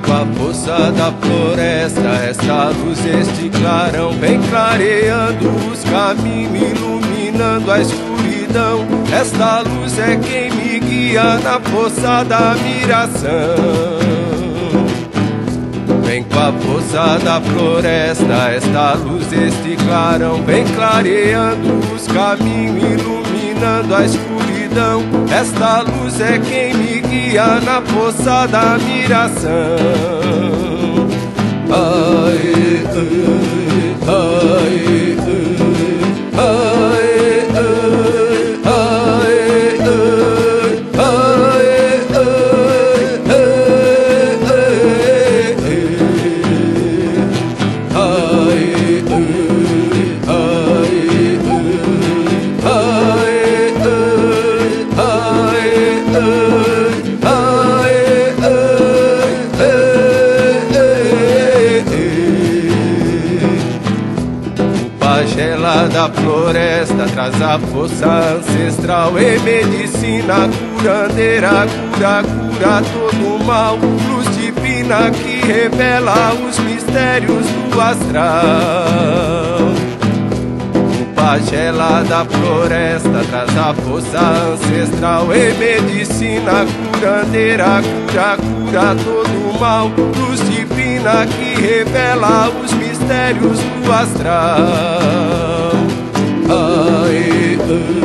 Com a força da floresta, esta luz, este clarão vem clareando os caminhos, iluminando a escuridão. Esta luz é quem me guia na força da admiração. Vem com a força da floresta, esta luz, este clarão vem clareando os caminhos, iluminando a escuridão. Esta luz é quem me guia na força da admiração. Ai, ai, ai, ai, ai, pajela da floresta traz a força ancestral e medicina curandeira, cura todo mal. Luz divina que revela os mistérios do astral. O pajela da floresta traz a força ancestral e medicina curandeira, cura todo mal. Luz divina que revela os mistérios do astral. Ai, ai.